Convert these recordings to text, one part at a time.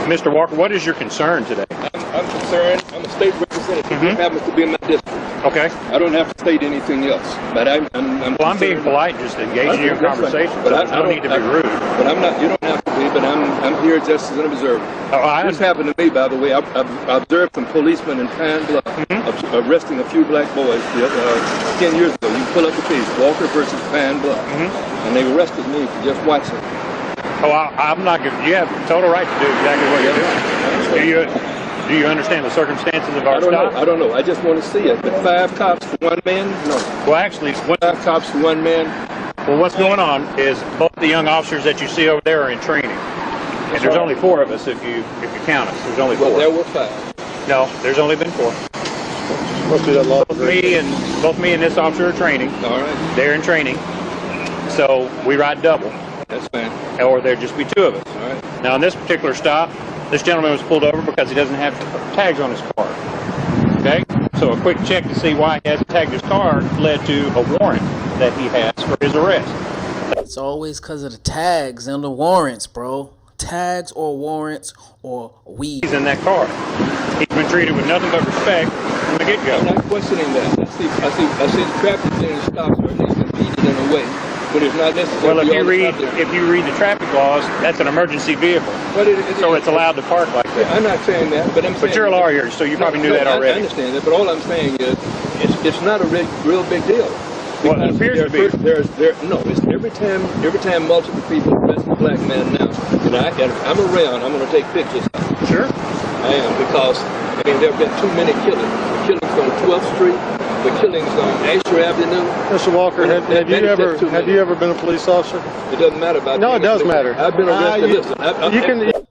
Mr. Walker, what is your concern today? I'm concerned. I'm a state representative. It happens to be in my district. Okay. I don't have to state anything else. But I'm well, I'm being polite, just engaging you in conversation. Right. But I don't need to be rude. But I'm not. You don't have to be. But I'm here just as an observer. This happened to me, by the way. I observed some policemen in Pine Bluff arresting a few black boys 10 years ago. You can pull up the case, Walker versus Pine Bluff, and they arrested me for just watching. Oh, I'm not giving. You have total right to do exactly what you're doing. Do you understand the circumstances of our stop? I don't know. I just want to see it. But 5 cops for 1 man? No. Well, actually, 5 cops for 1 man. Well, what's going on is both the young officers that you see over there are in training, and there's only 4 of us if you count us. There's only 4. Well, there were 5. No, there's only been 4. Both me and this officer are training. All right. They're in training, so we ride double. That's fine. Or there'd just be 2 of us. All right. Now, in this particular stop, this gentleman was pulled over because he doesn't have tags on his car. Okay? So a quick check to see why he hasn't tagged his car led to a warrant that he has for his arrest. It's always because of the tags and the warrants, bro. Tags or warrants or weed. He's in that car. He's been treated with nothing but respect from the get-go. I'm not questioning that. I see the traffic being stopped or at least impeded in a way. But it's not necessary. Well, if you read the traffic laws, that's an emergency vehicle. So it's allowed to park like that. I'm not saying that, but I'm saying... But you're a lawyer, so you probably knew that already. I understand that, but all I'm saying is it's not a real big deal. Well, it appears to be. It's every time multiple people arrest a black man now, and I'm around, I'm going to take pictures. Sure. I am, because, there have been too many killings. The killings on 12th Street, the killings on Asher Avenue. Mr. Walker, have you ever been a police officer? It doesn't matter about No, it does matter. I've been arrested.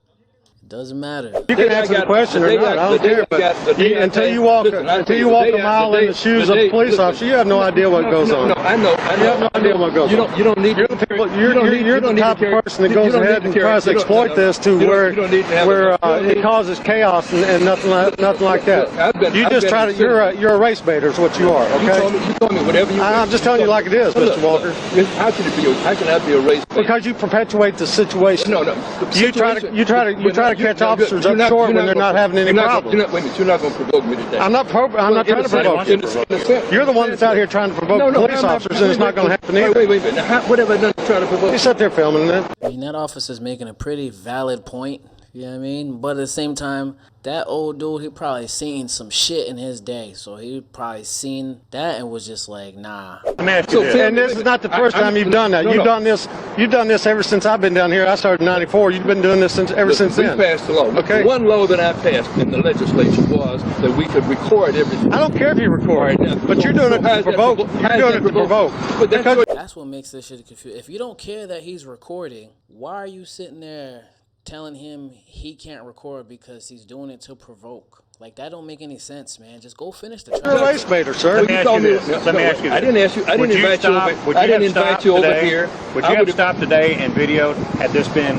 It doesn't matter. You can answer the question or not. I don't care. But until you walk a mile in the shoes of a police officer, you have no idea what goes on. No, I know. You have no idea what goes on. You don't need. You're the type of person that goes ahead and tries to exploit this to where it causes chaos and nothing like that. You just try to. You're a race baiter, is what you are. Okay. You told me whatever you. I'm just telling you like it is, Mr. Walker. How can I be a race baiter? Because you perpetuate the situation. No. You try to catch officers up short when they're not having any problems. You're not going to provoke me today. I'm not trying to provoke you. You're the one that's out here trying to provoke police officers, and it's not going to happen either. Wait. What have I done to try to provoke? You sat there filming that. I mean, that officer's making a pretty valid point. You know what I mean? But at the same time, that old dude, he probably seen some shit in his day. So he probably seen that and was just like, nah. And this is not the first time you've done that. You've done this ever since I've been down here. I started in '94. You've been doing this ever since then. We passed a law. Okay. One law that I passed in the legislature was that we could record everything. I don't care if you record, but you're doing it to provoke. You're doing it to provoke. That's what makes this shit confusing. If you don't care that he's recording, why are you sitting there telling him he can't record because he's doing it to provoke? Like, that don't make any sense, man. Just go finish the You're a race baiter, sir. Let me ask you this. I didn't ask you. I didn't invite you over here. Would you have stopped today and videoed had this been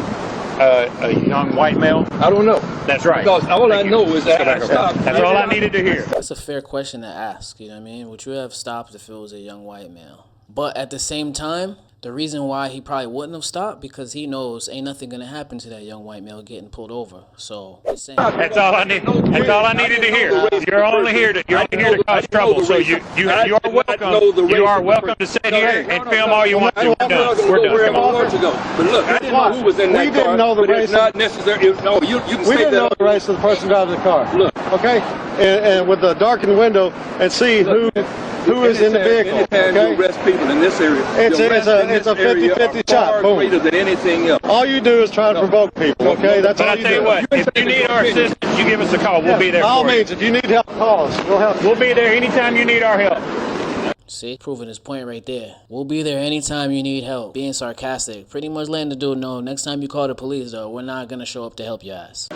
a young white male? I don't know. That's right. Because all I know is that I stopped. That's all I needed to hear. That's a fair question to ask, you know what I mean? Would you have stopped if it was a young white male? But at the same time, the reason why he probably wouldn't have stopped, because he knows ain't nothing gonna happen to that young white male getting pulled over. So just saying. That's all I need. That's all I needed to hear. You're only here to cause trouble. So you are welcome. You are welcome to sit here and film all you want to. We're done. We're done. Come on. But look, I didn't know who was in that car. We didn't know the race. It's not necessary. No, you can we say didn't know that. the race of the person driving the car. Look. Okay, and with the darkened window and see who is in the vehicle. Anytime you arrest people in this area, it's a 50-50 shot. Boom. Greater than anything else. All you do is try to provoke people. Okay, that's all you do. But I tell you what, if you need our assistance, you give us a call. We'll be there. By all means, if you need help, call us. We'll help. We'll be there anytime you need our help. See, proving his point right there. We'll be there anytime you need help. Being sarcastic. Pretty much letting the dude know, next time you call the police, though, we're not going to show up to help your ass.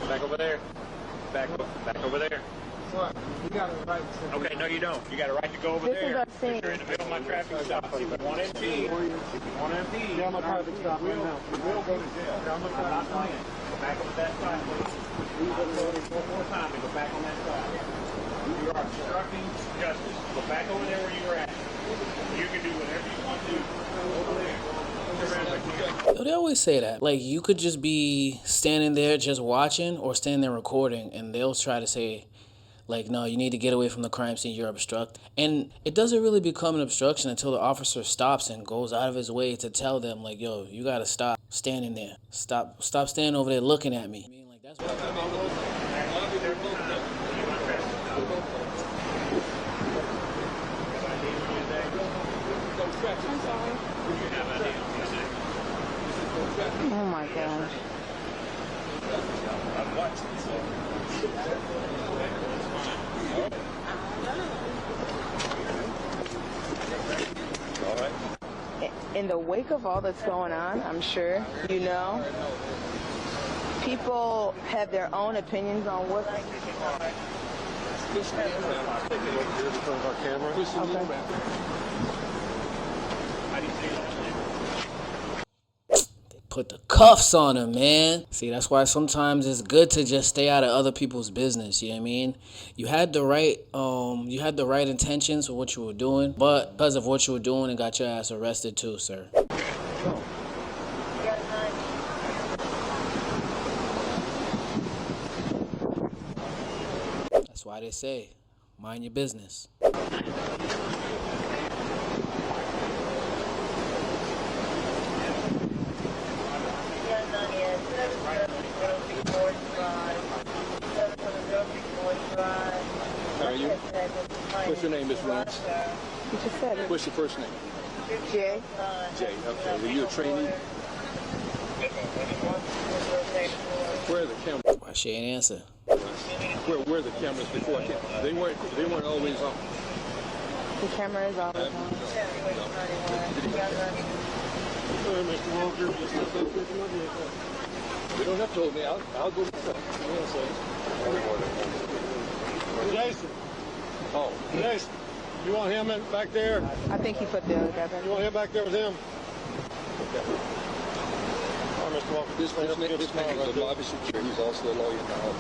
Back over there. Back over there. What? You got a right to. Okay, no, you don't. You got a right to go over there. You're in the middle of my traffic stop. If you want to impede, Yeah, my traffic stop right now. You will go to jail. I'm not playing. Go back over that side, please. One more time and go back on that side. You are obstructing justice. Go back over there where you were at. You can do whatever you want to do over there. Yo, they always say that. Like, you could just be standing there just watching or standing there recording, and they'll try to say, like, no, you need to get away from the crime scene, you're obstructing. And it doesn't really become an obstruction until the officer stops and goes out of his way to tell them, like, yo, you gotta stop standing there. Stop standing over there looking at me. I mean, like, that's what Oh my gosh. In the wake of all that's going on, I'm sure, you know, people have their own opinions on what. put the cuffs on him, man. See, that's why sometimes it's good to just stay out of other people's business. You know what I mean? You had the right intentions for what you were doing, but because of what you were doing, it got your ass arrested too, sir. That's why they say, mind your business. How are you? What's your name, Miss Rance? You just said it. What's your first name? Jay. Jay. Okay. Were you a trainee? Where are the cameras? Why she ain't answer? Where were the cameras before? They weren't always on. The camera is always on. Mr. Walker, You don't have to hold me. I'll go myself. Jason. Oh. Jason, you want him back there? I think he put the other guy back. You want him back there with him? Okay. All right, Mr. Walker. This man is a lobby security. He's also a lawyer now.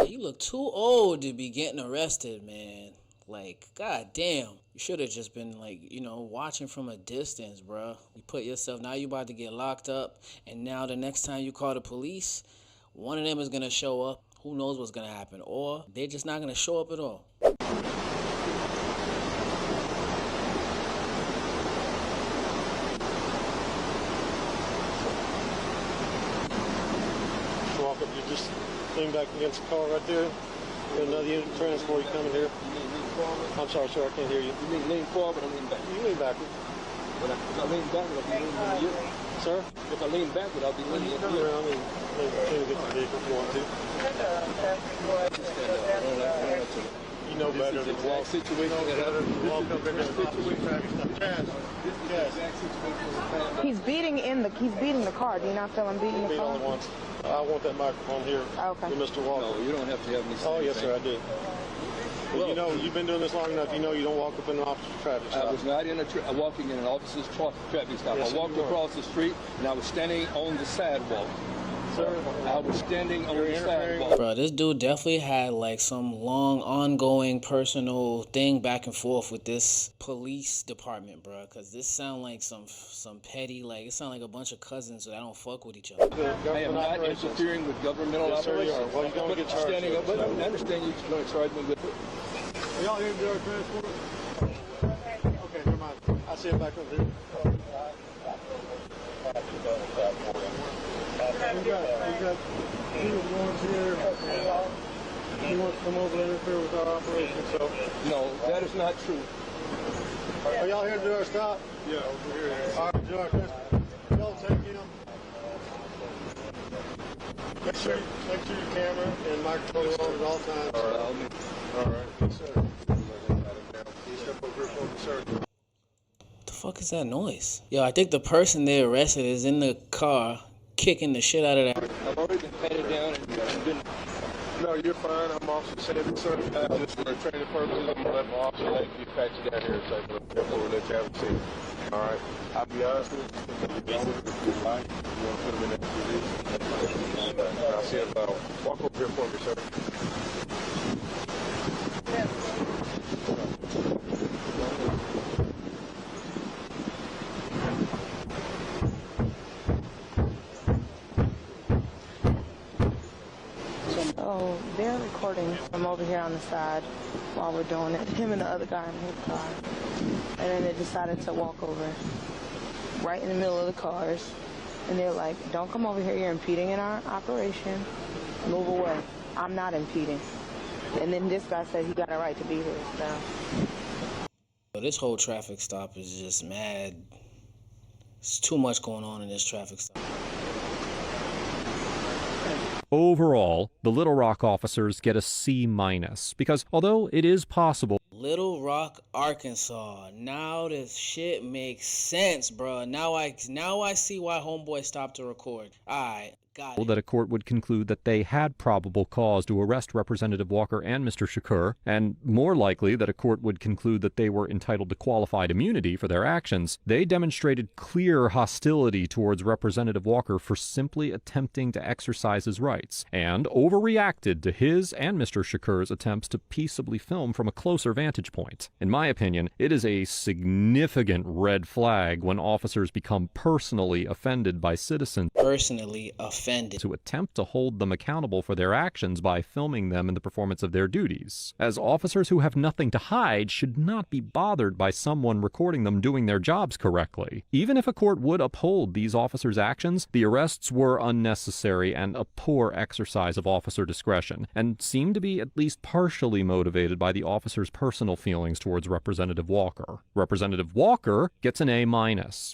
You look too old to be getting arrested, man. Like, goddamn. You should have just been, like, you know, watching from a distance, bro. You put yourself, now you about to get locked up, and now the next time you call the police, one of them is going to show up. Who knows what's going to happen? Or they're just not going to show up at all. Walk up, you just lean back against the car right there. Got another unit of transport coming here. I'm sorry, sir, I can't hear you. You mean lean forward or lean back? You lean backward. If I lean backward, I'll be leaning into you. Sir? If I lean backward, I'll be leaning into Turn you. around and get the vehicle if you want to. You know better than walk. Situation Walk up in there. He's beating the car. Do you not feel him beating the Beat car? only once. I want that microphone here Okay. with Mr. Walker. No, you don't have to have me say Oh, yes, sir, I anything. do. Well, you know, you've been doing this long enough. You know you don't walk up in an officer's traffic stop. I was not walking in an officer's traffic stop. Yes, I walked you were. across the street, and I was standing on the sidewalk. Sir, I was standing on the sidewalk. Bro, this dude definitely had like some long, ongoing personal thing back and forth with this police department, bro. Cause this sound like some petty, like it sound like a bunch of cousins that don't fuck with each other. I am not interfering with governmental Yes, sir, you operations. are. Well, you're going to get charged. Standing up, but I understand you're going to charge me with it. Are y'all here to do our transport? Okay, never mind. I'll see you back over here. We got two ones here. He wants to come over and interfere with our operation, so. No, that is not true. Are y'all here to do our stop? Yeah, over here. All right, do our transport. Y'all take him. Make sure your camera and microphone are on at all times. All right. All right. Yes, sir. Step over here for me, sir. What the fuck is that noise? Yo, I think the person they arrested is in the car kicking the shit out of that. I've already been patted down and been. No, you're fine. I'm Officer Sanders, sir. Just for training purposes, I'm going to let my officer let you patch you down here and say, before we let you have a seat. All right? I'll be honest with you. If you want to put them in that position, I'll see him. Walk over here for me, sir. So they're recording from over here on the side while we're doing it. Him and the other guy in his car. And then they decided to walk over right in the middle of the cars. And they're like, don't come over here, you're impeding in our operation. Move away. I'm not impeding. And then this guy said he got a right to be here. So this whole traffic stop is just mad. There's too much going on in this traffic stop. Overall, the Little Rock officers get a C- because although it is possible Little Rock, Arkansas. Now this shit makes sense, bro. Now I see why homeboy stopped to record. Alright, got it. that a court would conclude that they had probable cause to arrest Representative Walker and Mr. Shakur, and more likely that a court would conclude that they were entitled to qualified immunity for their actions, they demonstrated clear hostility towards Representative Walker for simply attempting to exercise his rights, and overreacted to his and Mr. Shakur's attempts to peaceably film from a closer vantage point. In my opinion, it is a significant red flag when officers become personally offended by citizens to attempt to hold them accountable for their actions by filming them in the performance of their duties, as officers who have nothing to hide should not be bothered by someone recording them doing their jobs correctly. Even if a court would uphold these officers' actions, the arrests were unnecessary and a poor exercise of officer discretion, and seem to be at least partially motivated by the officers' personal feelings towards Representative Walker. Representative Walker gets an A-,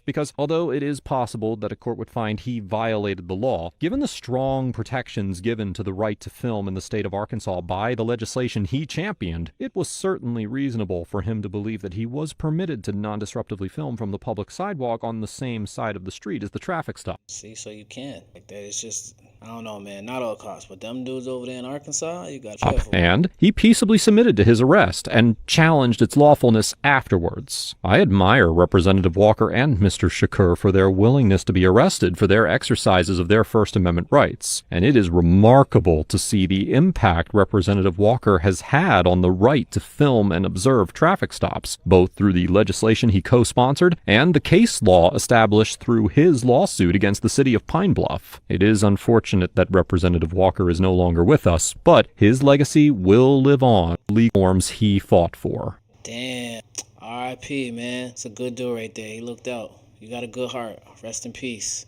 because although it is possible that a court would find he violated the law, given the strong protections given to the right to film in the state of Arkansas by the legislation he championed, it was certainly reasonable for him to believe that he was permitted to non-disruptively film from the public sidewalk on the same side of the street as the traffic stop. See, so you can. Like that, it's just, I don't know, man. Not all cops, but them dudes over there in Arkansas, you got to be careful. And he peaceably submitted to his arrest and challenged its lawfulness afterwards. I admire Representative Walker and Mr. Shakur for their willingness to be arrested for their exercises of their First Amendment rights, and it is remarkable to see the impact Representative Walker has had on the right to film and observe traffic stops, both through the legislation he co-sponsored and the case law established through his lawsuit against the city of Pine Bluff. It is unfortunate that Representative Walker is no longer with us, but his legacy will live on, legal norms he fought for. Damn. R.I.P., man. It's a good dude right there. He looked out. You got a good heart. Rest in peace.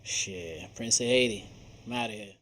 Shit. Prince of Haiti. I'm out of here.